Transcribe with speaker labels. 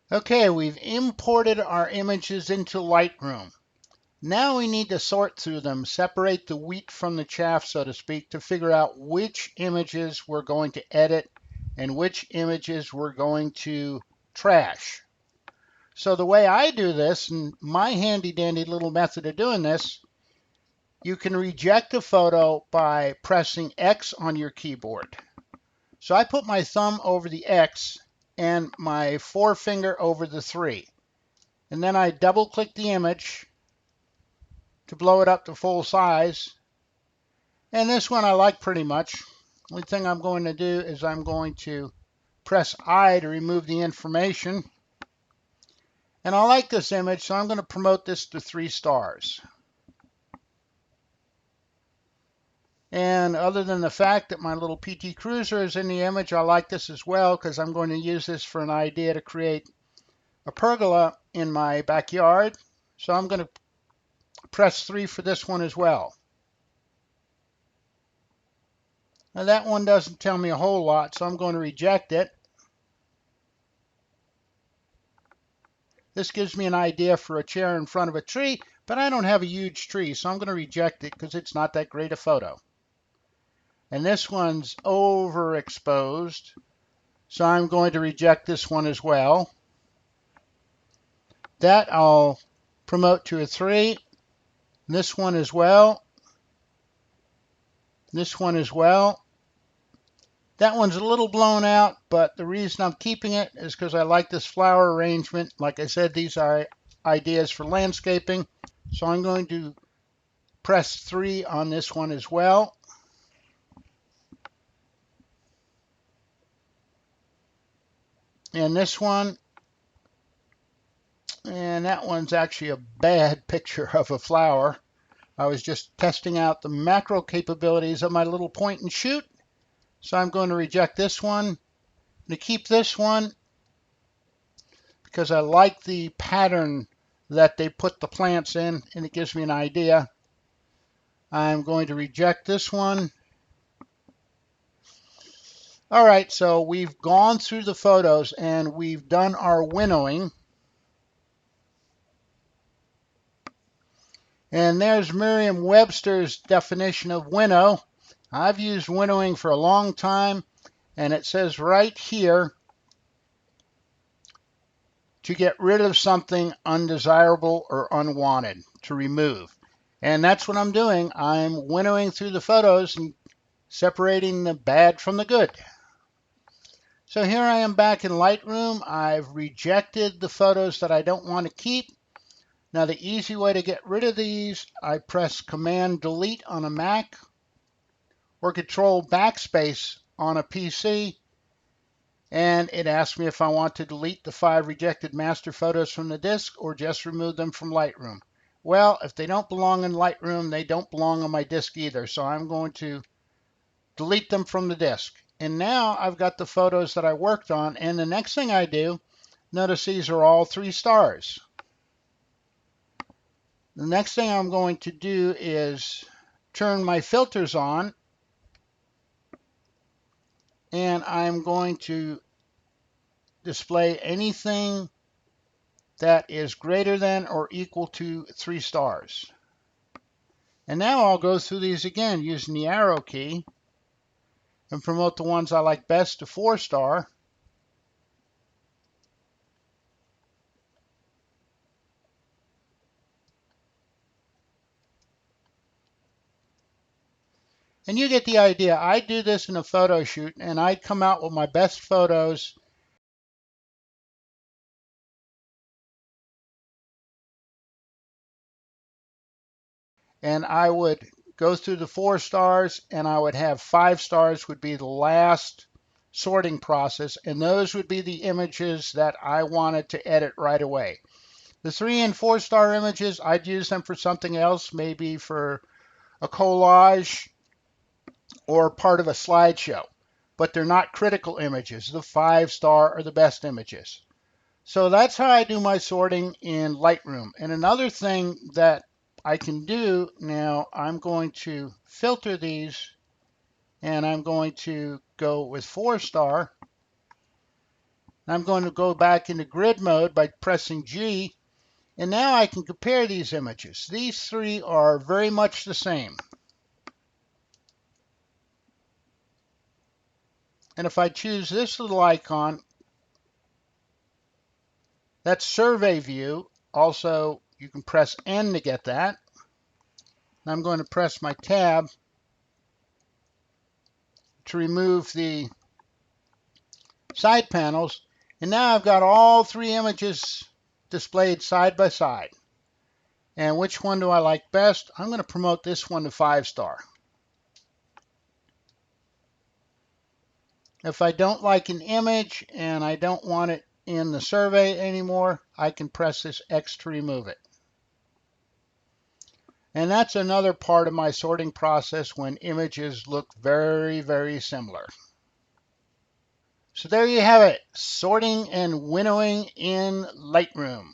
Speaker 1: Okay, we've imported our images into Lightroom. Now we need to sort through them, separate the wheat from the chaff, so to speak, to figure out which images we're going to edit and which images we're going to trash. So the way I do this, and my handy dandy little method of doing this, you can reject a photo by pressing X on your keyboard. So I put my thumb over the X and my forefinger over the 3. And then I double click the image to blow it up to full size. And this one I like pretty much. Only thing I'm going to do is I'm going to press I to remove the information. And I like this image, so I'm going to promote this to 3 stars. And other than the fact that my little PT Cruiser is in the image, I like this as well because I'm going to use this for an idea to create a pergola in my backyard. So I'm going to press 3 for this one as well. Now that one doesn't tell me a whole lot, so I'm going to reject it. This gives me an idea for a chair in front of a tree, but I don't have a huge tree, so I'm going to reject it because it's not that great a photo. And this one's overexposed, so I'm going to reject this one as well. That I'll promote to a 3. This one as well. This one as well. That one's a little blown out, but the reason I'm keeping it is because I like this flower arrangement. Like I said, these are ideas for landscaping. So I'm going to press 3 on this one as well. And this one, and that one's actually a bad picture of a flower. I was just testing out the macro capabilities of my little point and shoot. So I'm going to reject this one. To keep this one because I like the pattern that they put the plants in and it gives me an idea. I'm going to reject this one. All right, so we've gone through the photos and we've done our winnowing. And there's Merriam-Webster's definition of winnow. I've used winnowing for a long time, and it says right here to get rid of something undesirable or unwanted, to remove. And that's what I'm doing. I'm winnowing through the photos and separating the bad from the good. So here I am back in Lightroom. I've rejected the photos that I don't want to keep. Now the easy way to get rid of these, I press Command Delete on a Mac or Control Backspace on a PC, and it asks me if I want to delete the 5 rejected master photos from the disk or just remove them from Lightroom. Well, if they don't belong in Lightroom, they don't belong on my disk either, so I'm going to delete them from the disk. And now I've got the photos that I worked on, and the next thing I do, notice these are all 3 stars. The next thing I'm going to do is turn my filters on, and I'm going to display anything that is greater than or equal to 3 stars. And now I'll go through these again using the arrow key and promote the ones I like best to 4 star. And you get the idea. I do this in a photo shoot and I come out with my best photos and I would go through the 4 stars and I would have 5 stars would be the last sorting process, and those would be the images that I wanted to edit right away. The 3 and 4 star images, I'd use them for something else, maybe for a collage or part of a slideshow, but they're not critical images. The 5 star are the best images. So that's how I do my sorting in Lightroom. And another thing that I can do now, I'm going to filter these and I'm going to go with 4 star. I'm going to go back into grid mode by pressing G, and now I can compare these images. These three are very much the same. And if I choose this little icon, that's survey view. Also, you can press N to get that. And I'm going to press my tab to remove the side panels. And now I've got all three images displayed side by side. And which one do I like best? I'm going to promote this one to 5-star. If I don't like an image and I don't want it in the survey anymore, I can press this X to remove it. And that's another part of my sorting process when images look very, very similar. So there you have it, sorting and winnowing in Lightroom.